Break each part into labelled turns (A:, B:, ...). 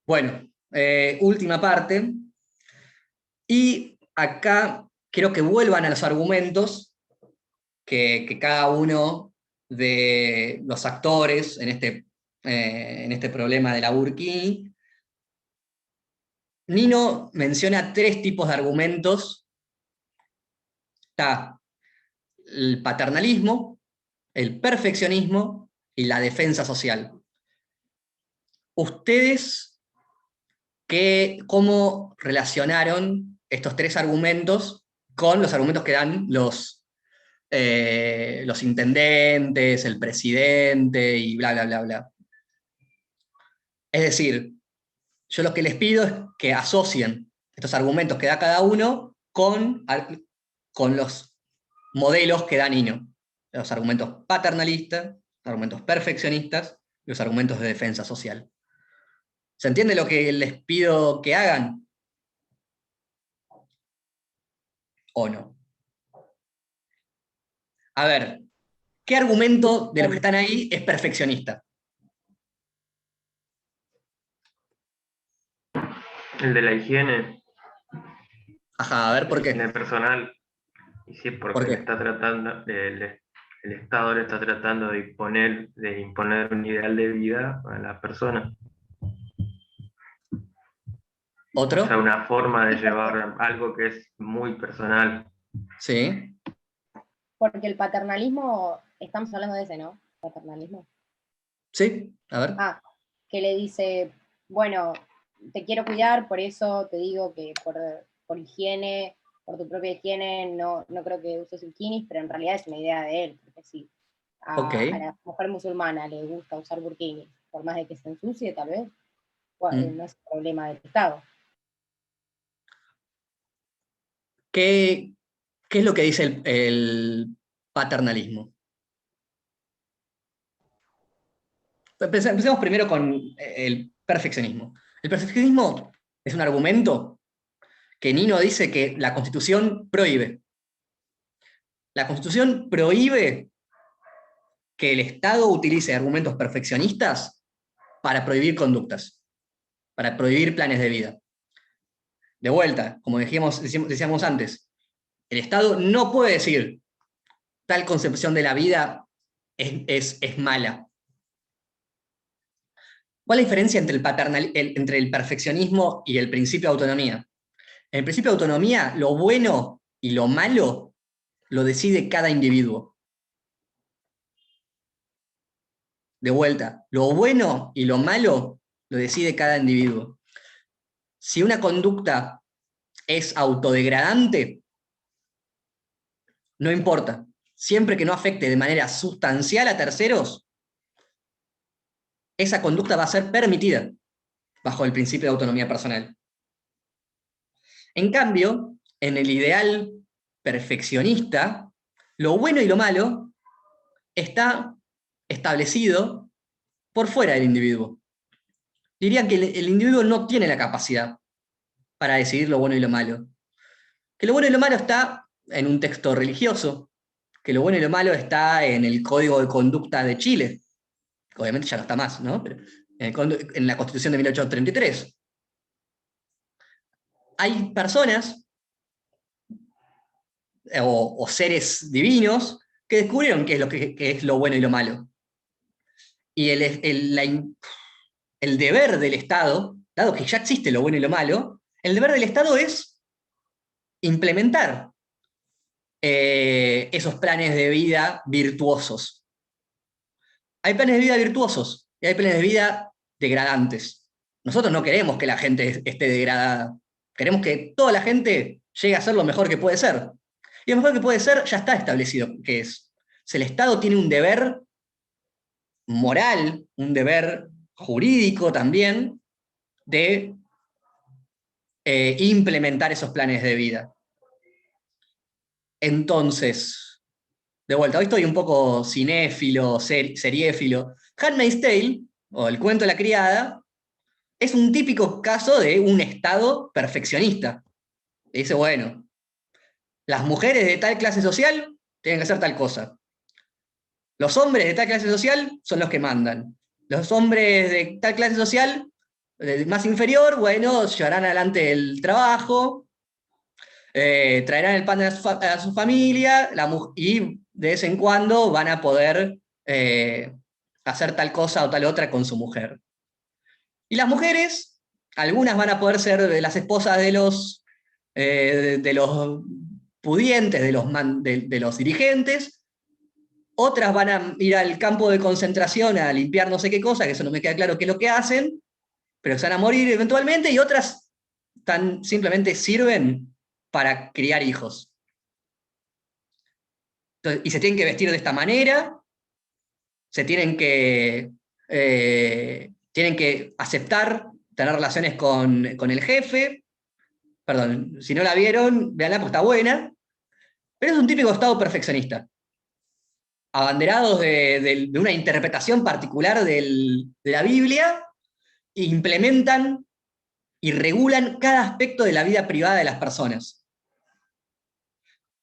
A: Bueno, última parte. Y acá quiero que vuelvan a los argumentos que cada uno de los actores en este problema de la Burkini. Nino menciona tres tipos de argumentos. Está el paternalismo, el perfeccionismo y la defensa social. ¿Ustedes cómo relacionaron estos tres argumentos con los argumentos que dan los intendentes, el presidente y bla, bla, bla, bla? Es decir, yo lo que les pido es que asocien estos argumentos que da cada uno con los modelos que da Nino. Los argumentos paternalistas, los argumentos perfeccionistas y los argumentos de defensa social. ¿Se entiende lo que les pido que hagan? ¿O no? A ver, ¿qué argumento de los que están ahí es perfeccionista?
B: El de la higiene,
A: Ajá, a ver,
B: la
A: ¿por
B: higiene
A: qué?
B: personal, y sí,
A: ¿Por
B: porque le
A: qué?
B: está tratando, el Estado le está tratando de imponer un ideal de vida a la persona. O sea,
A: ¿Otro?
B: una forma de llevar algo que es muy personal.
A: Sí,
C: Porque el paternalismo, estamos hablando de ese, ¿no? Paternalismo.
A: sí, a ver.
C: Ah, que le dice, bueno, te quiero cuidar, por eso te digo que por higiene, por tu propia higiene, no creo que uses bikinis, pero en realidad es una idea de él, porque sí,
A: Ok.
C: a la mujer musulmana le gusta usar burkini, por más de que se ensucie, tal vez, bueno, no es un problema del Estado.
A: ¿Qué, qué es lo que dice el paternalismo? Empecemos primero con el perfeccionismo. El perfeccionismo es un argumento que Nino dice que la Constitución prohíbe. La Constitución prohíbe que el Estado utilice argumentos perfeccionistas para prohibir conductas, para prohibir planes de vida. De vuelta, como decíamos antes, el Estado no puede decir tal concepción de la vida es mala. ¿Cuál es la diferencia entre el perfeccionismo y el principio de autonomía? En el principio de autonomía, lo bueno y lo malo lo decide cada individuo. De vuelta, lo bueno y lo malo lo decide cada individuo. Si una conducta es autodegradante, no importa. Siempre que no afecte de manera sustancial a terceros, esa conducta va a ser permitida bajo el principio de autonomía personal. En cambio, en el ideal perfeccionista, lo bueno y lo malo está establecido por fuera del individuo. Dirían que el individuo no tiene la capacidad para decidir lo bueno y lo malo. Que lo bueno y lo malo está en un texto religioso, que lo bueno y lo malo está en el Código de Conducta de Chile, que obviamente ya no está más, ¿no? Pero en la Constitución de 1833. Hay personas o seres divinos que descubrieron qué es que es lo bueno y lo malo. Y el deber del Estado, dado que ya existe lo bueno y lo malo, el deber del Estado es implementar esos planes de vida virtuosos. Hay planes de vida virtuosos y hay planes de vida degradantes. Nosotros no queremos que la gente esté degradada. Queremos que toda la gente llegue a ser lo mejor que puede ser. Y lo mejor que puede ser ya está establecido que es. Si el Estado tiene un deber moral, un deber jurídico también, de implementar esos planes de vida. Entonces, de vuelta, hoy estoy un poco cinéfilo, seriéfilo. Handmaid's Tale, o El cuento de la criada, es un típico caso de un Estado perfeccionista. Dice, bueno, las mujeres de tal clase social tienen que hacer tal cosa. Los hombres de tal clase social son los que mandan. Los hombres de tal clase social El más inferior, bueno, llevarán adelante el trabajo, traerán el pan a su familia, y de vez en cuando van a poder hacer tal cosa o tal otra con su mujer. Y las mujeres, algunas van a poder ser las esposas de los pudientes, de los dirigentes, otras van a ir al campo de concentración a limpiar no sé qué cosa, que eso no me queda claro qué es lo que hacen, pero se van a morir eventualmente, y otras simplemente sirven para criar hijos. Entonces, y se tienen que vestir de esta manera, tienen que aceptar tener relaciones con el jefe. Perdón, si no la vieron, véanla porque está buena. Pero es un típico estado perfeccionista, abanderados de una interpretación particular de la Biblia, e implementan y regulan cada aspecto de la vida privada de las personas.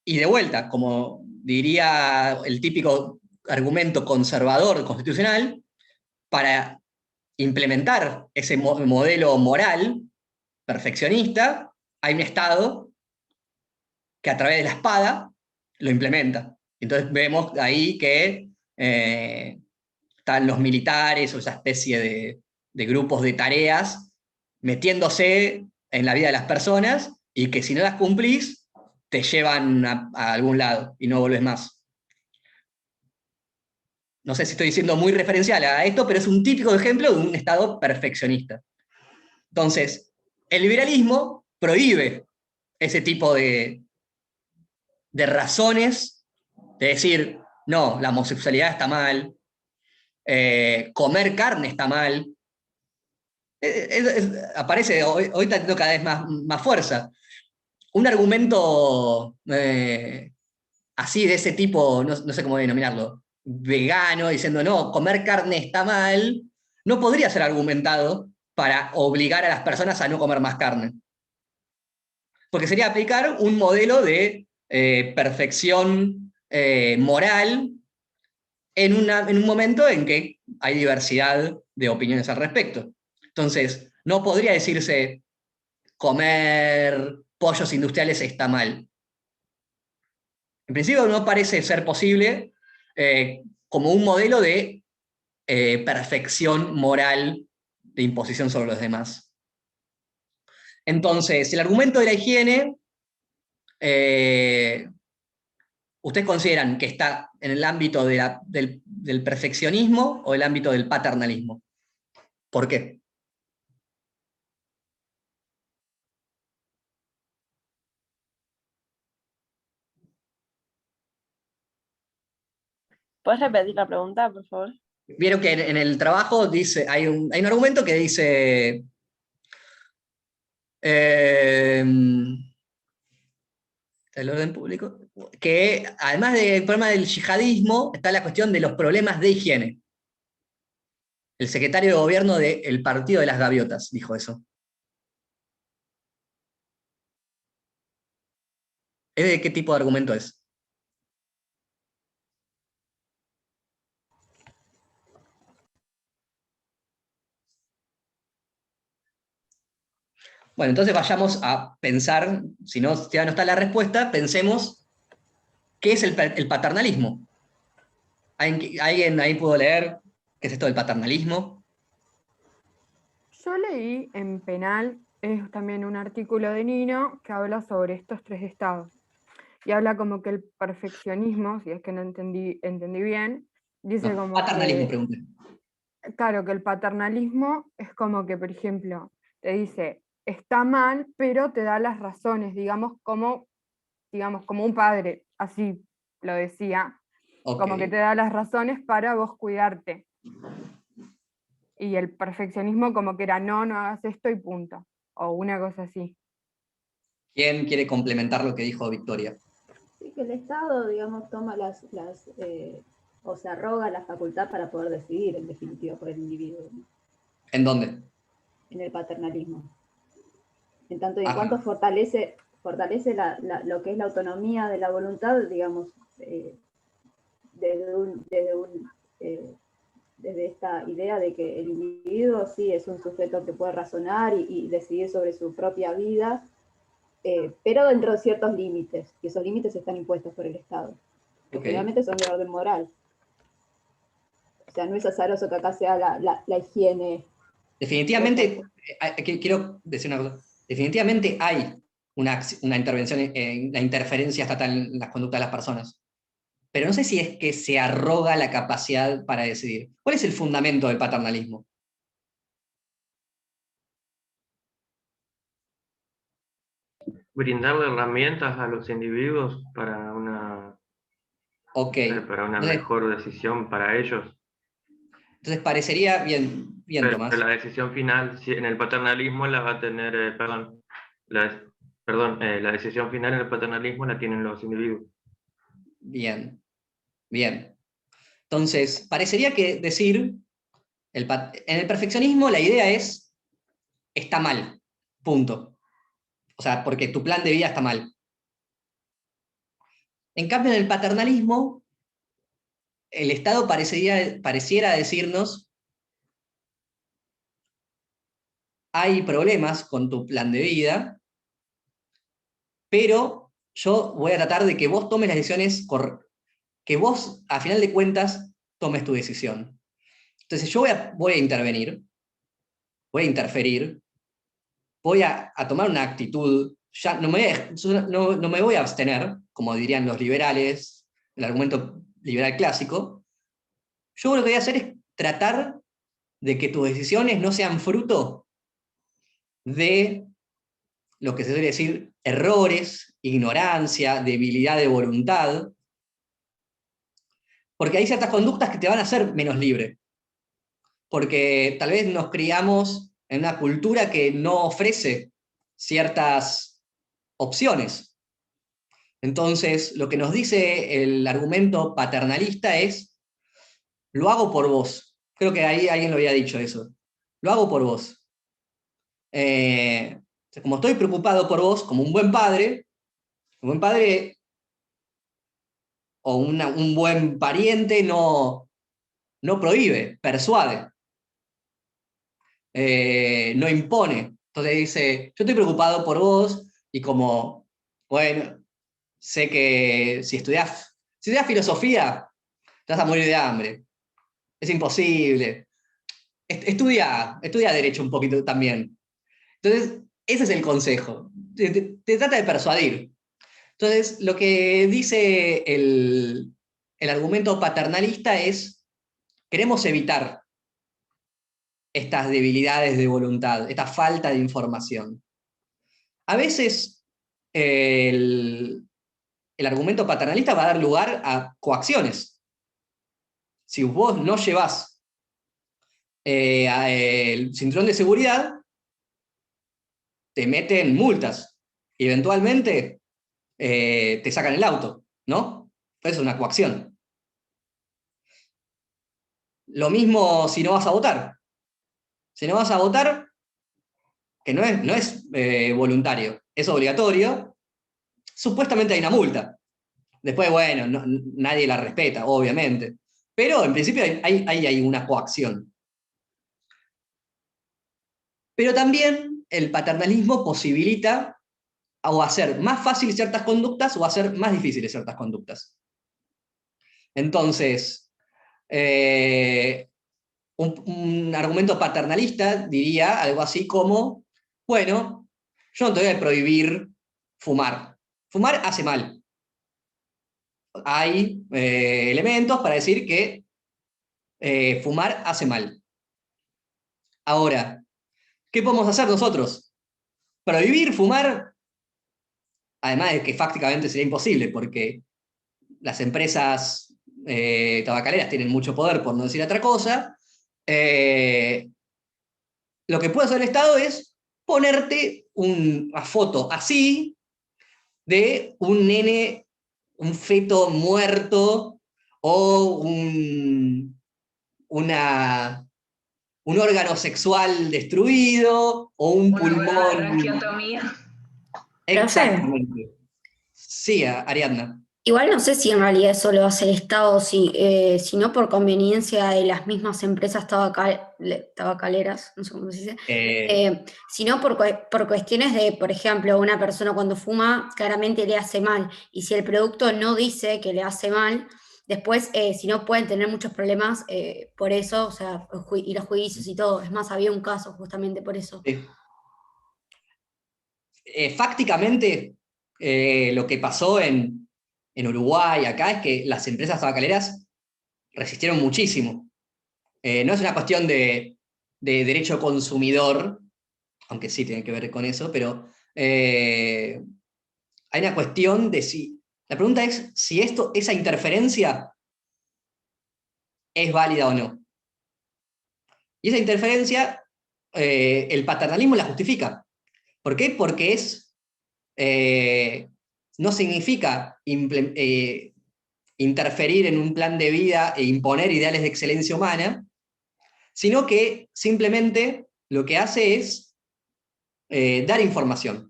A: Y de vuelta, como diría el típico argumento conservador constitucional, para implementar ese modelo moral perfeccionista, hay un Estado que a través de la espada lo implementa. Entonces vemos ahí que están los militares o esa especie de grupos de tareas metiéndose en la vida de las personas, y que si no las cumplís, te llevan a algún lado y no volvés más. No sé si estoy diciendo muy referencial a esto, pero es un típico ejemplo de un Estado perfeccionista. Entonces, el liberalismo prohíbe ese tipo de razones de decir, no, la homosexualidad está mal, comer carne está mal. Aparece, hoy está teniendo cada vez más fuerza. Un argumento así de ese tipo, no sé cómo denominarlo, vegano, diciendo, no, comer carne está mal, no podría ser argumentado para obligar a las personas a no comer más carne. Porque sería aplicar un modelo de perfección moral en un momento en que hay diversidad de opiniones al respecto. Entonces, no podría decirse comer pollos industriales está mal. En principio no parece ser posible como un modelo de perfección moral de imposición sobre los demás. Entonces, el argumento de la higiene, ¿ustedes consideran que está en el ámbito del perfeccionismo o el ámbito del paternalismo? ¿Por qué?
D: ¿Puedes repetir la pregunta, por favor?
A: Vieron que en el trabajo dice, hay un argumento que dice el orden público, que además del problema del yihadismo, está la cuestión de los problemas de higiene. El secretario de gobierno del Partido de las Gaviotas dijo eso. ¿De qué tipo de argumento es? Bueno, entonces vayamos a pensar, si ya no está la respuesta, pensemos qué es el paternalismo. ¿Alguien ahí pudo leer qué es esto del paternalismo?
E: Yo leí en Penal, es también un artículo de Nino que habla sobre estos tres estados. Y habla como que el perfeccionismo, si es que no entendí bien, dice
A: No,
E: como
A: paternalismo,
E: que,
A: pregunté.
E: claro, que el paternalismo es como que, por ejemplo, te dice, está mal, pero te da las razones, digamos, como un padre, así lo decía,
A: Ok.
E: como que te da las razones para vos cuidarte. Y el perfeccionismo como que era, no hagas esto y punto, o una cosa así.
A: ¿Quién quiere complementar lo que dijo Victoria?
F: Sí, que el Estado, digamos, toma o se arroga la facultad para poder decidir, en definitiva, por el individuo.
A: ¿En dónde?
F: En el paternalismo. En tanto y en
A: Ajá.
F: cuanto fortalece lo que es la autonomía de la voluntad, digamos, desde un desde esta idea de que el individuo sí es un sujeto que puede razonar y decidir sobre su propia vida, pero dentro de ciertos límites, y esos límites están impuestos por el Estado, que
A: Ok.
F: generalmente son de orden moral. O sea, no es azaroso que acá sea la higiene.
A: Definitivamente, quiero decir una cosa, definitivamente hay una intervención, una interferencia estatal en las conductas de las personas. Pero no sé si es que se arroga la capacidad para decidir. ¿Cuál es el fundamento del paternalismo?
B: Brindarle herramientas a los individuos para una,
A: Ok.
B: para una
A: Entonces,
B: mejor decisión para ellos.
A: entonces parecería, bien,
B: Pero
A: Tomás.
B: la decisión final, en el paternalismo la va a tener, la decisión final en el paternalismo la tienen los individuos.
A: Bien, bien. Entonces, parecería que decir, en el perfeccionismo la idea es, está mal, punto. O sea, porque tu plan de vida está mal. En cambio, en el paternalismo, el Estado pareciera decirnos, hay problemas con tu plan de vida, pero yo voy a tratar de que vos tomes las decisiones, que vos, a final de cuentas, tomes tu decisión. Entonces yo voy a intervenir, voy a interferir, voy a tomar una actitud, ya no me voy a abstener, como dirían los liberales, el argumento liberal clásico. Yo lo que voy a hacer es tratar de que tus decisiones no sean fruto de lo que se suele decir errores, ignorancia, debilidad de voluntad, porque hay ciertas conductas que te van a hacer menos libre, porque tal vez nos criamos en una cultura que no ofrece ciertas opciones. Entonces, lo que nos dice el argumento paternalista es, lo hago por vos. Creo que ahí alguien lo había dicho eso. Lo hago por vos. Como estoy preocupado por vos, como un buen padre o un buen pariente no prohíbe, persuade, no impone. Entonces dice, yo estoy preocupado por vos y como, bueno, sé que si estudiás filosofía, te vas a morir de hambre. Es imposible. Estudia derecho un poquito también. Entonces, ese es el consejo. Te trata de persuadir. Entonces, lo que dice el argumento paternalista es, queremos evitar estas debilidades de voluntad, esta falta de información. A veces el argumento paternalista va a dar lugar a coacciones. Si vos no llevás el cinturón de seguridad, te meten multas. Y eventualmente te sacan el auto, ¿no? Eso es una coacción. Lo mismo si no vas a votar. Si no vas a votar, que no es voluntario, es obligatorio, supuestamente hay una multa. Después, bueno, nadie la respeta, obviamente. Pero en principio hay una coacción. Pero también el paternalismo posibilita o hacer más fáciles ciertas conductas o hacer más difíciles ciertas conductas. Entonces, un argumento paternalista diría algo así como, bueno, yo no te voy a prohibir fumar. Fumar hace mal. Hay elementos para decir que fumar hace mal. Ahora, ¿qué podemos hacer nosotros? Prohibir fumar, además de que fácticamente sería imposible, porque las empresas tabacaleras tienen mucho poder, por no decir otra cosa. Lo que puede hacer el Estado es ponerte una foto así de un nene, un feto muerto o un órgano sexual destruido o un pulmón.
G: Traqueotomía.
A: Exactamente. Sí, Ariadna.
G: Igual no sé si en realidad eso lo hace el Estado, si no por conveniencia de las mismas empresas tabacaleras, no sé cómo se dice, sino por cuestiones de, por ejemplo, una persona cuando fuma claramente le hace mal, y si el producto no dice que le hace mal, después, si no, pueden tener muchos problemas por eso, o sea, ir a juicios y todo. Es más, había un caso justamente por eso.
A: Fácticamente, lo que pasó en Uruguay, acá, es que las empresas tabacaleras resistieron muchísimo. No es una cuestión de derecho consumidor, aunque sí tiene que ver con eso, pero hay una cuestión de si... La pregunta es si esa interferencia es válida o no. Y esa interferencia, el paternalismo la justifica. ¿Por qué? Porque no significa interferir en un plan de vida e imponer ideales de excelencia humana, sino que simplemente lo que hace es dar información.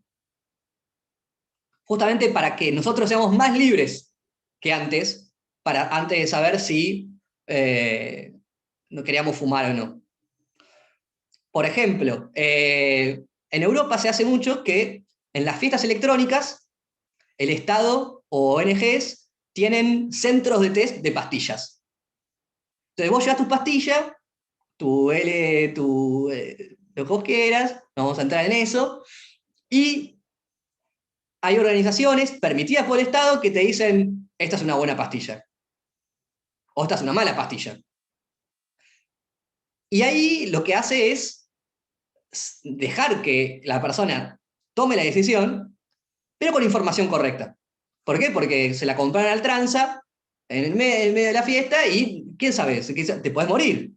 A: Justamente para que nosotros seamos más libres que antes de saber si no queríamos fumar o no. Por ejemplo, en Europa se hace mucho que en las fiestas electrónicas el Estado o ONGs tienen centros de test de pastillas. Entonces vos llevas tu pastilla, lo que vos quieras, no vamos a entrar en eso, y hay organizaciones permitidas por el Estado que te dicen, esta es una buena pastilla, o esta es una mala pastilla. Y ahí lo que hace es dejar que la persona tome la decisión, pero con información correcta. ¿Por qué? Porque se la compraron al tranza en el medio de la fiesta y, quién sabe, te puedes morir.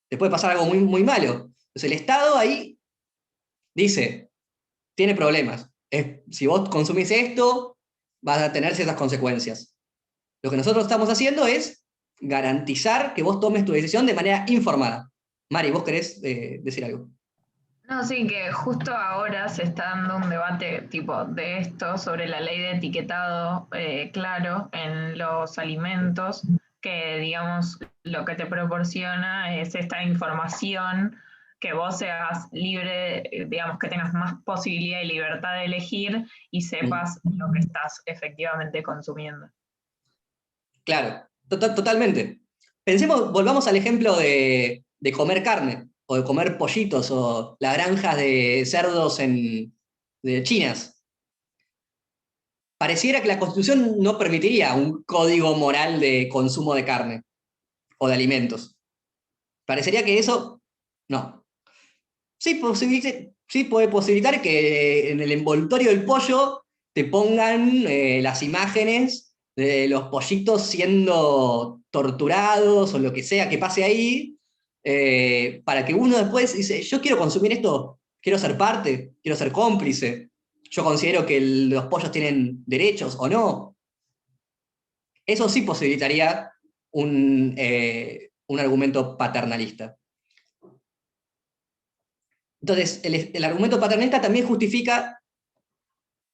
A: Te puede pasar algo muy, muy malo. Entonces el Estado ahí dice, tiene problemas. Si vos consumís esto, vas a tener ciertas consecuencias. Lo que nosotros estamos haciendo es garantizar que vos tomes tu decisión de manera informada. Mari, ¿vos querés decir algo?
H: No, sí, que justo ahora se está dando un debate tipo de esto sobre la ley de etiquetado claro en los alimentos, que digamos lo que te proporciona es esta información, que vos seas libre, digamos que tengas más posibilidad y libertad de elegir y sepas lo que estás efectivamente consumiendo.
A: Claro, totalmente. Volvamos al ejemplo de comer carne, o de comer pollitos, o las granjas de cerdos de chinas. Pareciera que la Constitución no permitiría un código moral de consumo de carne o de alimentos. Parecería que eso, no. Sí puede posibilitar que en el envoltorio del pollo te pongan las imágenes de los pollitos siendo torturados o lo que sea que pase ahí, para que uno después dice, yo quiero consumir esto, quiero ser parte, quiero ser cómplice, yo considero que los pollos tienen derechos o no. Eso sí posibilitaría un argumento paternalista. Entonces, el argumento paternalista también justifica,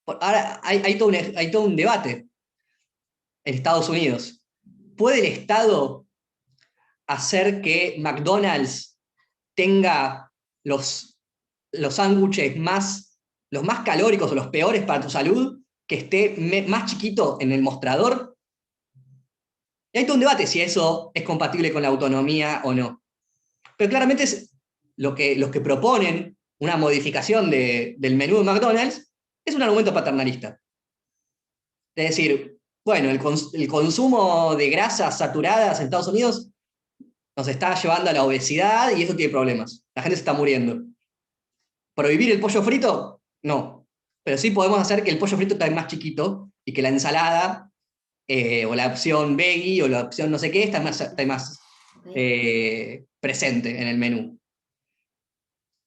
A: ahora hay todo un debate en Estados Unidos. ¿Puede el Estado hacer que McDonald's tenga los sándwiches los más calóricos o los peores para tu salud, que esté más chiquito en el mostrador? Y hay todo un debate si eso es compatible con la autonomía o no. Pero claramente los que proponen una modificación del menú de McDonald's es un argumento paternalista. Es decir, bueno, el consumo de grasas saturadas en Estados Unidos nos está llevando a la obesidad y eso tiene problemas. La gente se está muriendo. ¿Prohibir el pollo frito? No. Pero sí podemos hacer que el pollo frito esté más chiquito y que la ensalada, o la opción veggie, o la opción no sé qué, está más presente en el menú.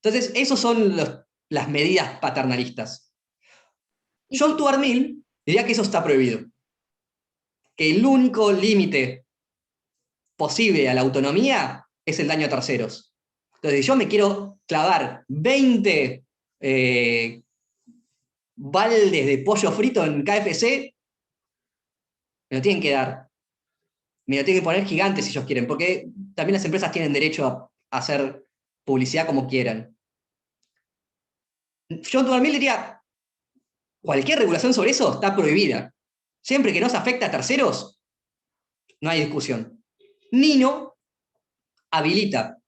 A: Entonces, esas son las medidas paternalistas. John Stuart Mill diría que eso está prohibido. Que el único límite posible a la autonomía es el daño a terceros. Entonces, si yo me quiero clavar 20 baldes de pollo frito en KFC, me lo tienen que dar. Me lo tienen que poner gigante si ellos quieren, porque también las empresas tienen derecho a hacer publicidad como quieran. Yo también diría, cualquier regulación sobre eso está prohibida. Siempre que no se afecte a terceros, no hay discusión. Nino habilita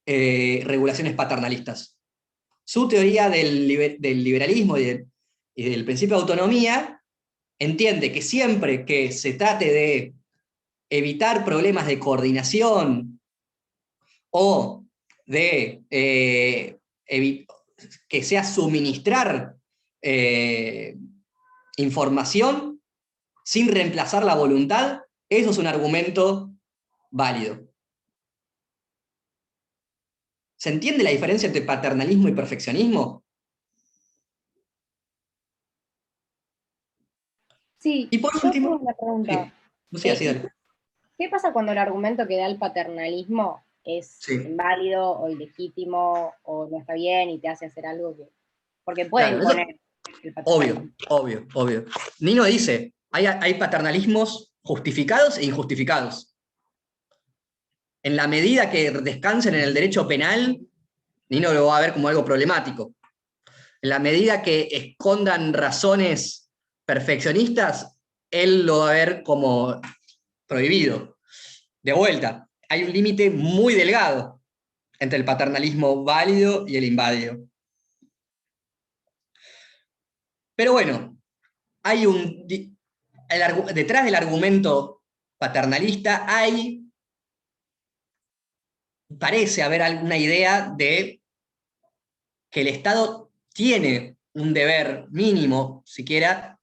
A: regulaciones paternalistas. Su teoría del liberalismo y del principio de autonomía entiende que siempre que se trate de evitar problemas de coordinación o de que sea suministrar información sin reemplazar la voluntad, eso es un argumento válido. ¿Se entiende la diferencia entre paternalismo y perfeccionismo?
C: Sí,
A: Y por
C: yo
A: último,
C: tengo una pregunta.
A: sí, así, dale.
C: ¿Qué pasa cuando el argumento que da el paternalismo es inválido o ilegítimo o no está bien y te hace hacer algo que... Porque pueden poner el paternalismo.
A: Obvio. Nino dice, hay paternalismos justificados e injustificados. En la medida que descansen en el derecho penal, Nino lo va a ver como algo problemático. En la medida que escondan razones perfeccionistas, él lo va a ver como prohibido. De vuelta, hay un límite muy delgado entre el paternalismo válido y el inválido. Pero bueno, hay detrás del argumento paternalista parece haber alguna idea de que el Estado tiene un deber mínimo, siquiera,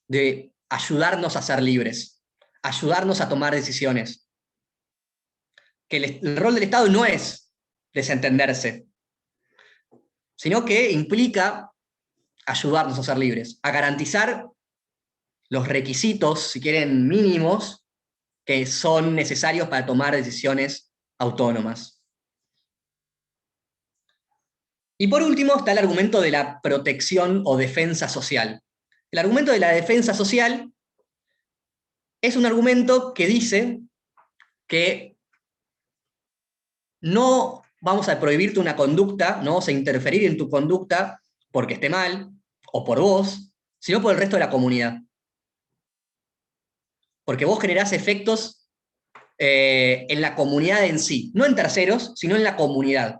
A: de ayudarnos a ser libres, ayudarnos a tomar decisiones. Que el rol del Estado no es desentenderse, sino que implica ayudarnos a ser libres, a garantizar los requisitos, si quieren, mínimos, que son necesarios para tomar decisiones autónomas. Y por último está el argumento de la protección o defensa social. El argumento de la defensa social es un argumento que dice que no vamos a prohibirte una conducta, no vamos a interferir en tu conducta porque esté mal, o por vos, sino por el resto de la comunidad. Porque vos generás efectos en la comunidad en sí, no en terceros, sino en la comunidad.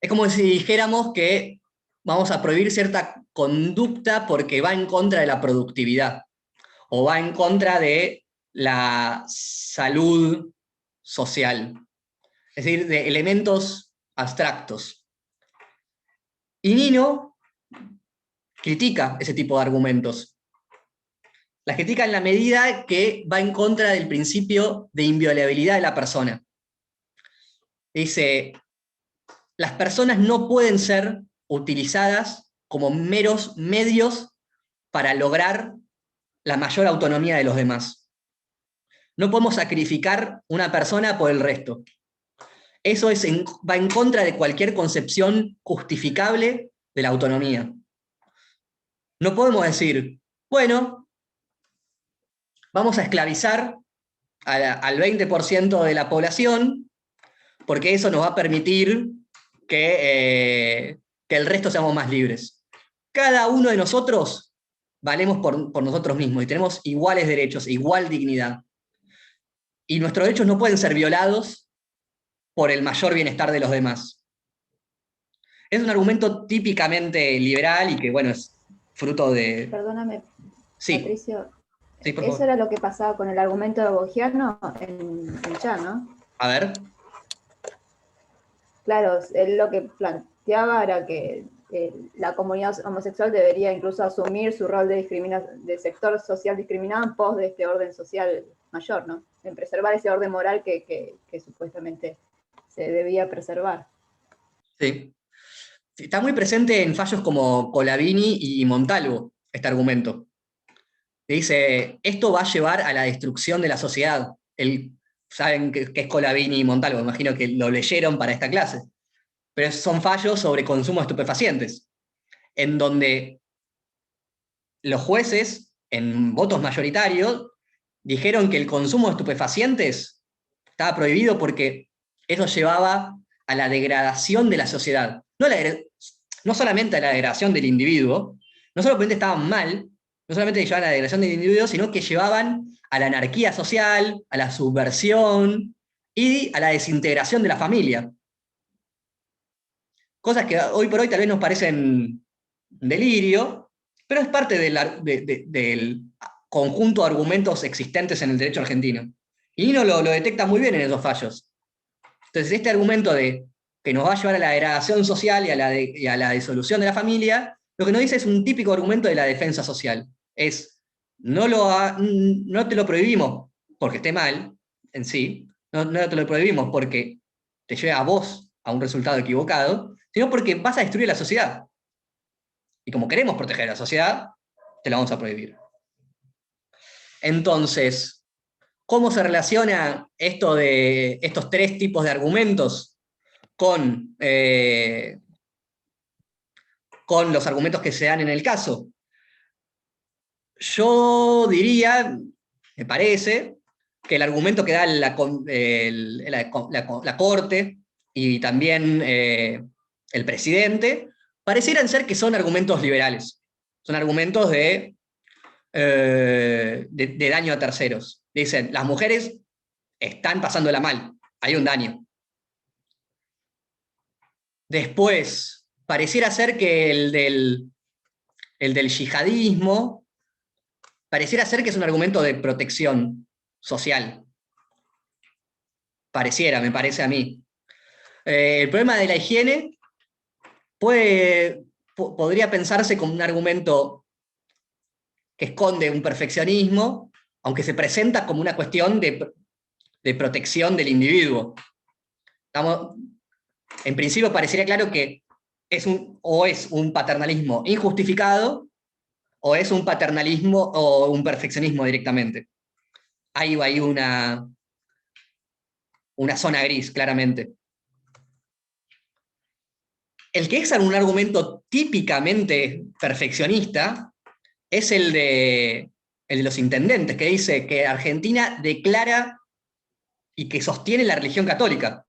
A: Es como si dijéramos que vamos a prohibir cierta conducta porque va en contra de la productividad, o va en contra de la salud social, es decir, de elementos abstractos. Y Nino critica ese tipo de argumentos. Las critica en la medida que va en contra del principio de inviolabilidad de la persona. Dice, las personas no pueden ser utilizadas como meros medios para lograr la mayor autonomía de los demás. No podemos sacrificar una persona por el resto. Eso va en contra de cualquier concepción justificable de la autonomía. No podemos decir, bueno, vamos a esclavizar al 20% de la población porque eso nos va a permitir que el resto seamos más libres. Cada uno de nosotros valemos por nosotros mismos y tenemos iguales derechos, igual dignidad. Y nuestros derechos no pueden ser violados por el mayor bienestar de los demás. Es un argumento típicamente liberal y que, bueno, es fruto de...
F: Perdóname,
A: sí.
F: Patricio.
A: Sí, por
F: Eso
A: favor.
F: era lo que pasaba con el argumento de Bogiano en Ya, ¿no?
A: A ver.
F: Claro, él lo que planteaba era que la comunidad homosexual debería incluso asumir su rol de sector social discriminado en pos de este orden social mayor, ¿no? En preservar ese orden moral que supuestamente se debía preservar.
A: Sí. Está muy presente en fallos como Colavini y Montalvo, este argumento. Que dice, esto va a llevar a la destrucción de la sociedad. Saben qué es Colavini y Montalvo, me imagino que lo leyeron para esta clase. Pero son fallos sobre consumo de estupefacientes, en donde los jueces en votos mayoritarios, dijeron que el consumo de estupefacientes estaba prohibido porque eso llevaba a la degradación de la sociedad. No solamente a la degradación del individuo, no solamente estaban mal, no solamente llevaban a la degradación del individuo, sino que llevaban a la anarquía social, a la subversión y a la desintegración de la familia. Cosas que hoy por hoy tal vez nos parecen delirio, pero es parte del conjunto de argumentos existentes en el derecho argentino. Y Nino lo detecta muy bien en esos fallos. Entonces, este argumento de que nos va a llevar a la degradación social y a la disolución de la familia, lo que nos dice es un típico argumento de la defensa social. Es, no te lo prohibimos porque esté mal en sí, no te lo prohibimos porque te lleve a vos a un resultado equivocado, sino porque vas a destruir la sociedad. Y como queremos proteger a la sociedad, te la vamos a prohibir. Entonces, ¿cómo se relaciona esto de estos tres tipos de argumentos con los argumentos que se dan en el caso? Yo diría, me parece, que el argumento que da la Corte y también el presidente parecieran ser que son argumentos liberales. Son argumentos de daño a terceros. Dicen, las mujeres están pasándola mal, hay un daño. Después, pareciera ser que el del yihadismo, pareciera ser que es un argumento de protección social. Me parece a mí. El problema de la higiene podría pensarse como un argumento que esconde un perfeccionismo, aunque se presenta como una cuestión de protección del individuo. En principio parecería claro que es un paternalismo injustificado, o es un paternalismo o un perfeccionismo directamente. Ahí va una zona gris, claramente. El que es un argumento típicamente perfeccionista es el de los intendentes, que dice que Argentina declara y que sostiene la religión católica.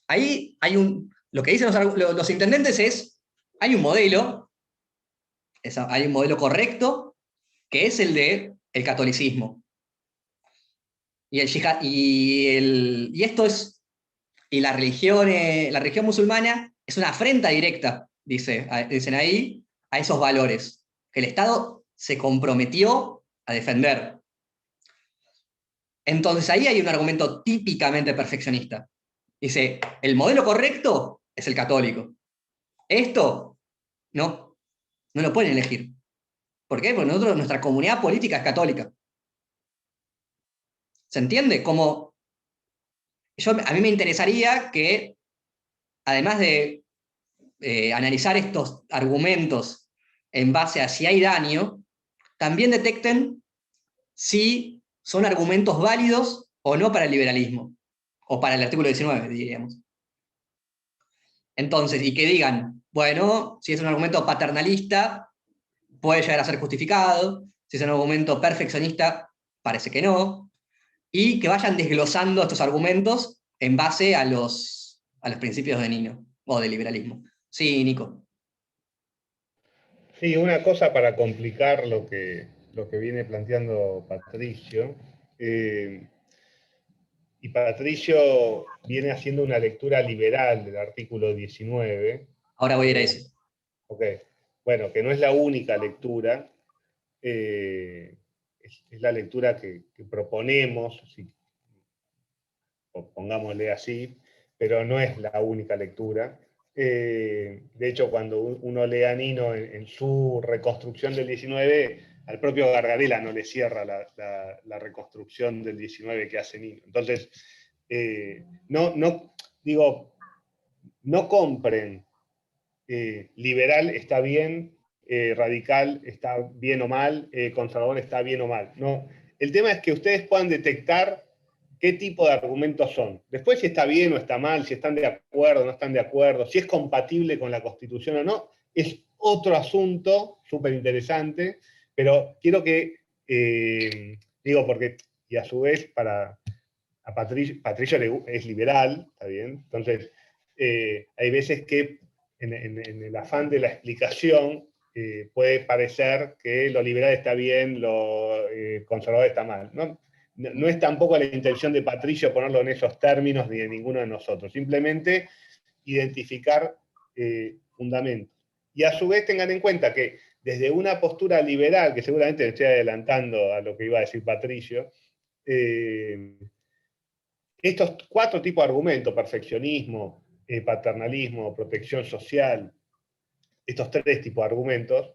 A: Ahí lo que dicen los intendentes es, hay un modelo correcto, que es el de el catolicismo. Y la religión musulmana es una afrenta directa, dicen ahí, a esos valores, que el Estado se comprometió a defender. Entonces ahí hay un argumento típicamente perfeccionista. Dice, el modelo correcto es el católico. Esto, no lo pueden elegir. ¿Por qué? Porque nuestra comunidad política es católica. ¿Se entiende? A mí me interesaría que, además de analizar estos argumentos en base a si hay daño, también detecten si son argumentos válidos o no para el liberalismo, o para el artículo 19, diríamos. Entonces, y que digan, bueno, si es un argumento paternalista, puede llegar a ser justificado, si es un argumento perfeccionista, parece que no, y que vayan desglosando estos argumentos en base a los principios de Nino, o del liberalismo. Sí, Nico.
I: Sí, una cosa para complicar lo que viene planteando Patricio, y Patricio viene haciendo una lectura liberal del artículo 19.
A: Ahora voy a ir a eso.
I: Ok, bueno, que no es la única lectura, es la lectura que proponemos, pongámosle así, pero no es la única lectura. De hecho, cuando uno lee a Nino en su reconstrucción del 19, al propio Gargarella no le cierra la reconstrucción del 19 que hace Nino. Entonces, no compren liberal está bien, radical está bien o mal, conservador está bien o mal. No. El tema es que ustedes puedan detectar qué tipo de argumentos son. Después, si está bien o está mal, si están de acuerdo o no están de acuerdo, si es compatible con la Constitución o no, es otro asunto súper interesante, pero quiero que, digo, porque, y a su vez, a Patricio es liberal, ¿está bien? Entonces, hay veces que en el afán de la explicación puede parecer que lo liberal está bien, lo conservador está mal. No es tampoco la intención de Patricio ponerlo en esos términos ni de ninguno de nosotros, simplemente identificar fundamentos. Y a su vez tengan en cuenta que desde una postura liberal, que seguramente me estoy adelantando a lo que iba a decir Patricio, estos 4 tipos de argumentos, perfeccionismo, paternalismo, protección social, estos 3 tipos de argumentos,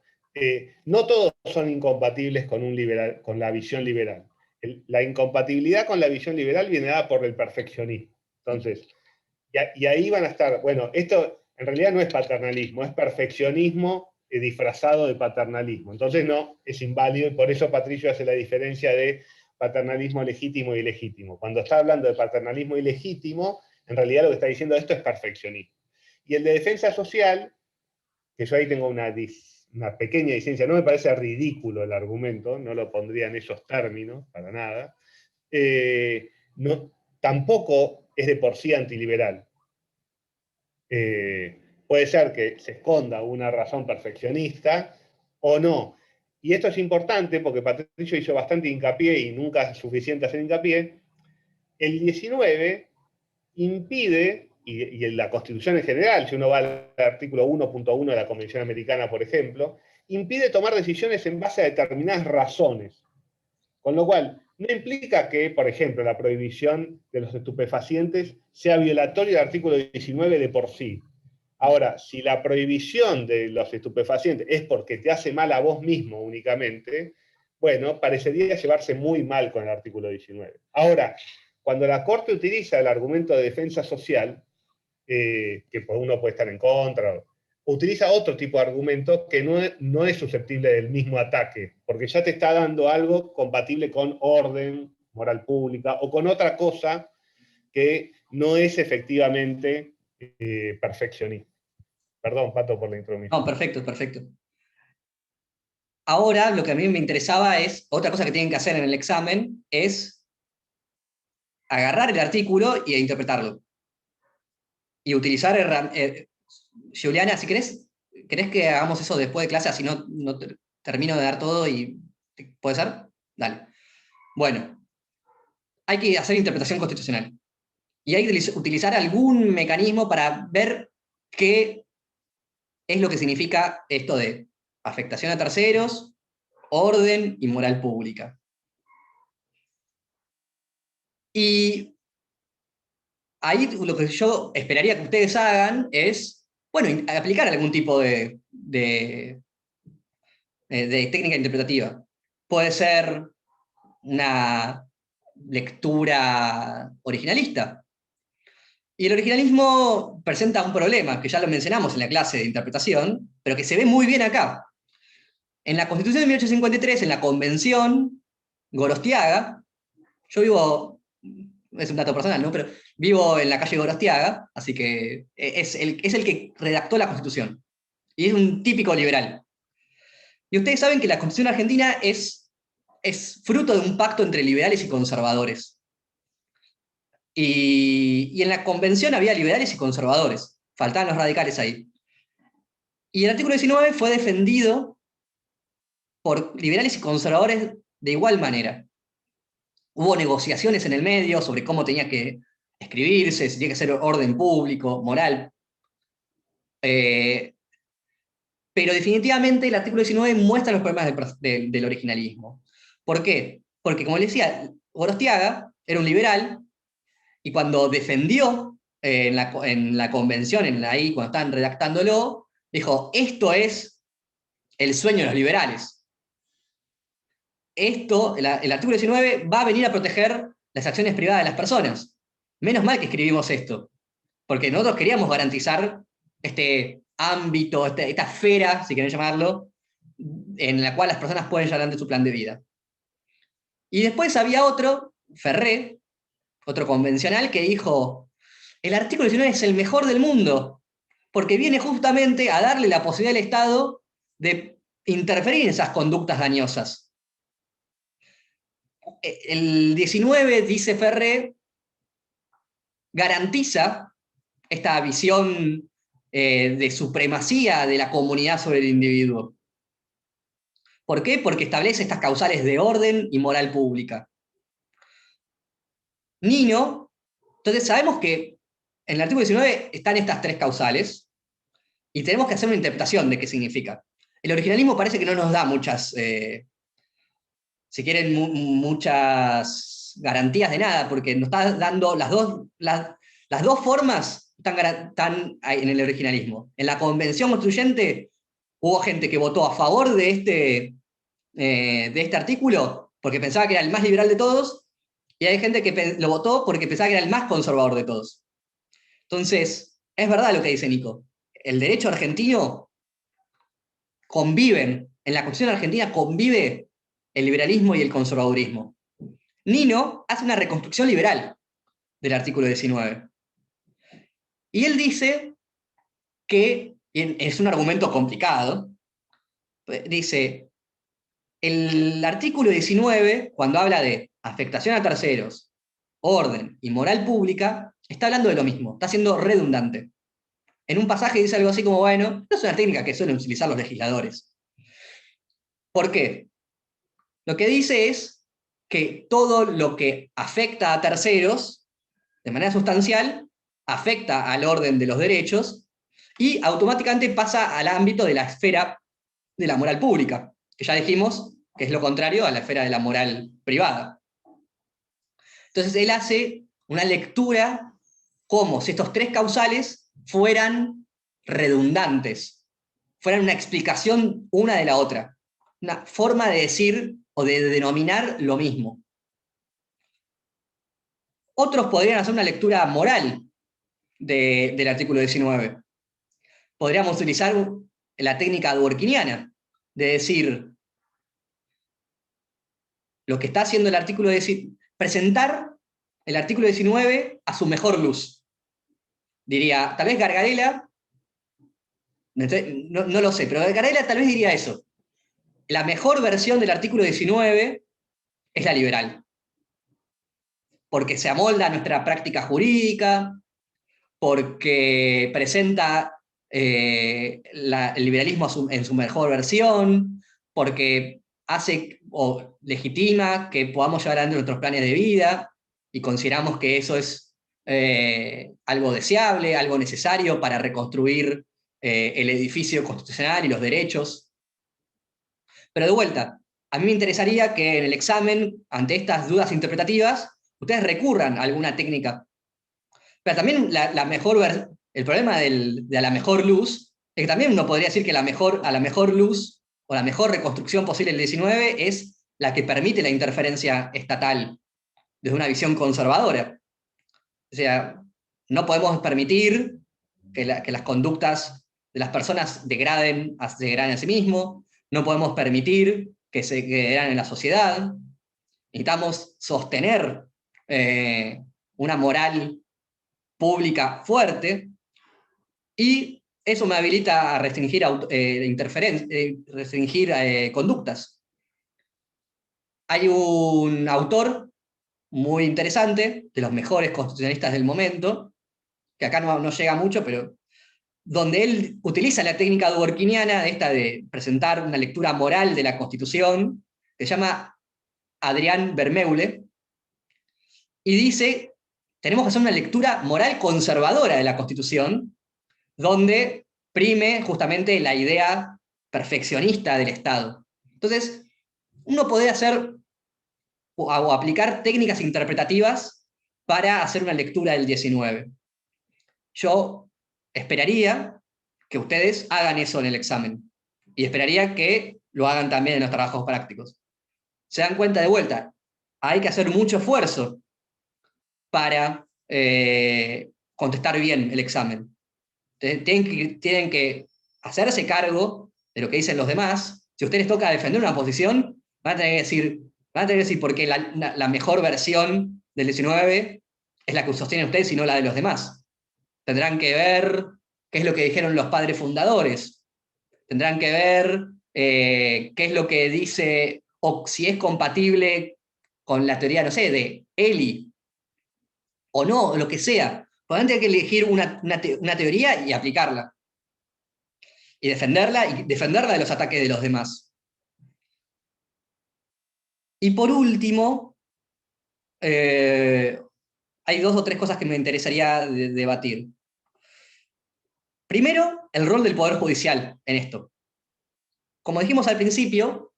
I: no todos son incompatibles con la visión liberal. La incompatibilidad con la visión liberal viene dada por el perfeccionismo. Entonces, y ahí van a estar, bueno, esto en realidad no es paternalismo, es perfeccionismo disfrazado de paternalismo. Entonces no, es inválido, y por eso Patricio hace la diferencia de paternalismo legítimo y ilegítimo. Cuando está hablando de paternalismo ilegítimo, en realidad lo que está diciendo esto es perfeccionismo. Y el de defensa social, que yo ahí tengo una pequeña licencia, no me parece ridículo el argumento, no lo pondría en esos términos, para nada, tampoco es de por sí antiliberal. Puede ser que se esconda una razón perfeccionista o no. Y esto es importante porque Patricio hizo bastante hincapié, y nunca es suficiente hacer hincapié. El 19 impide, y en la Constitución en general, si uno va al artículo 1.1 de la Convención Americana, por ejemplo, impide tomar decisiones en base a determinadas razones. Con lo cual, no implica que, por ejemplo, la prohibición de los estupefacientes sea violatoria del artículo 19 de por sí. Ahora, si la prohibición de los estupefacientes es porque te hace mal a vos mismo únicamente, bueno, parecería llevarse muy mal con el artículo 19. Ahora, cuando la Corte utiliza el argumento de defensa social, que uno puede estar en contra, utiliza otro tipo de argumento que no es susceptible del mismo ataque, porque ya te está dando algo compatible con orden, moral pública, o con otra cosa que no es efectivamente perfeccionismo. Perdón, Pato, por la intromisión.
A: No, perfecto, perfecto. Ahora, lo que a mí me interesaba es, otra cosa que tienen que hacer en el examen, es agarrar el artículo e interpretarlo. Y utilizar, Juliana, si querés que hagamos eso después de clase, así no termino de dar todo y... ¿Puede ser? Dale. Bueno, hay que hacer interpretación constitucional. Y hay que utilizar algún mecanismo para ver qué es lo que significa esto de afectación a terceros, orden y moral pública. Y ahí lo que yo esperaría que ustedes hagan es, bueno, aplicar algún tipo de técnica interpretativa. Puede ser una lectura originalista. Y el originalismo presenta un problema, que ya lo mencionamos en la clase de interpretación, pero que se ve muy bien acá. En la Constitución de 1853, en la Convención, Gorostiaga, yo vivo, es un dato personal, ¿no? Pero vivo en la calle Gorostiaga, así que es el que redactó la Constitución. Y es un típico liberal. Y ustedes saben que la Constitución argentina es fruto de un pacto entre liberales y conservadores. Y en la Convención había liberales y conservadores. Faltaban los radicales ahí. Y el artículo 19 fue defendido por liberales y conservadores de igual manera. Hubo negociaciones en el medio sobre cómo tenía que escribirse, si tenía que ser orden público, moral. Pero definitivamente el artículo 19 muestra los problemas del originalismo. ¿Por qué? Porque, como les decía, Gorostiaga era un liberal, y cuando defendió en la convención, ahí cuando estaban redactándolo, dijo, esto es el sueño de los liberales. El artículo 19 va a venir a proteger las acciones privadas de las personas. Menos mal que escribimos esto, porque nosotros queríamos garantizar este ámbito, esta esfera, si quieren llamarlo, en la cual las personas pueden llevar adelante su plan de vida. Y después había otro, Ferré, otro convencional, que dijo, el artículo 19 es el mejor del mundo, porque viene justamente a darle la posibilidad al Estado de interferir en esas conductas dañosas. El 19, dice Ferré, garantiza esta visión de supremacía de la comunidad sobre el individuo. ¿Por qué? Porque establece estas causales de orden y moral pública. Nino, entonces sabemos que en el artículo 19 están estas tres causales, y tenemos que hacer una interpretación de qué significa. El originalismo parece que no nos da muchas, si quieren, muchas garantías de nada, porque nos está dando las dos formas están en el originalismo. En la Convención Constituyente hubo gente que votó a favor de este artículo porque pensaba que era el más liberal de todos, y hay gente que lo votó porque pensaba que era el más conservador de todos. Entonces, es verdad lo que dice Nico. El derecho argentino conviven, en la Constitución argentina convive el liberalismo y el conservadurismo. Nino hace una reconstrucción liberal del artículo 19. Y él dice que, es un argumento complicado, dice, el artículo 19, cuando habla de afectación a terceros, orden y moral pública, está hablando de lo mismo, está siendo redundante. En un pasaje dice algo así como, bueno, no es una técnica que suelen utilizar los legisladores. ¿Por qué? Lo que dice es que todo lo que afecta a terceros, de manera sustancial, afecta al orden de los derechos, y automáticamente pasa al ámbito de la esfera de la moral pública, que ya dijimos que es lo contrario a la esfera de la moral privada. Entonces él hace una lectura como si estos tres causales fueran redundantes, fueran una explicación una de la otra, una forma de decir o de denominar lo mismo. Otros podrían hacer una lectura moral del artículo 19. Podríamos utilizar la técnica dworkiniana, de decir, lo que está haciendo el artículo 19, presentar el artículo 19 a su mejor luz. Diría, tal vez Gargarella, no lo sé, pero Gargarella tal vez diría eso. La mejor versión del artículo 19 es la liberal, porque se amolda a nuestra práctica jurídica, porque presenta el liberalismo en su mejor versión, porque hace o legitima que podamos llevar adelante nuestros planes de vida, y consideramos que eso es algo deseable, algo necesario para reconstruir el edificio constitucional y los derechos. Pero de vuelta, a mí me interesaría que en el examen, ante estas dudas interpretativas, ustedes recurran a alguna técnica. Pero también el problema de la mejor luz es que también uno podría decir que a la mejor luz o la mejor reconstrucción posible del 19 es la que permite la interferencia estatal desde una visión conservadora. O sea, no podemos permitir que las conductas de las personas se degraden a sí mismos, no podemos permitir que se degraden en la sociedad, necesitamos sostener una moral pública fuerte, y eso me habilita a restringir conductas. Hay un autor muy interesante, de los mejores constitucionalistas del momento, que acá no llega mucho, pero donde él utiliza la técnica dworkiniana, esta de presentar una lectura moral de la Constitución, que se llama Adrián Vermeule, y dice, tenemos que hacer una lectura moral conservadora de la Constitución, donde prime justamente la idea perfeccionista del Estado. Entonces, uno puede hacer o aplicar técnicas interpretativas para hacer una lectura del 19. Yo esperaría que ustedes hagan eso en el examen, y esperaría que lo hagan también en los trabajos prácticos. Se dan cuenta de vuelta, hay que hacer mucho esfuerzo para contestar bien el examen. Tienen que hacerse cargo de lo que dicen los demás. Si a ustedes les toca defender una posición, van a tener que decir por qué la mejor versión del 19 es la que sostienen ustedes y no la de los demás. Tendrán que ver qué es lo que dijeron los padres fundadores. Tendrán que ver qué es lo que dice, o si es compatible con la teoría, no sé, de Eli, o no, lo que sea. Podrán tener que elegir una teoría y aplicarla. Y defenderla de los ataques de los demás. Y por último, hay 2 o 3 cosas que me interesaría debatir. Primero, el rol del Poder Judicial en esto. Como dijimos al principio,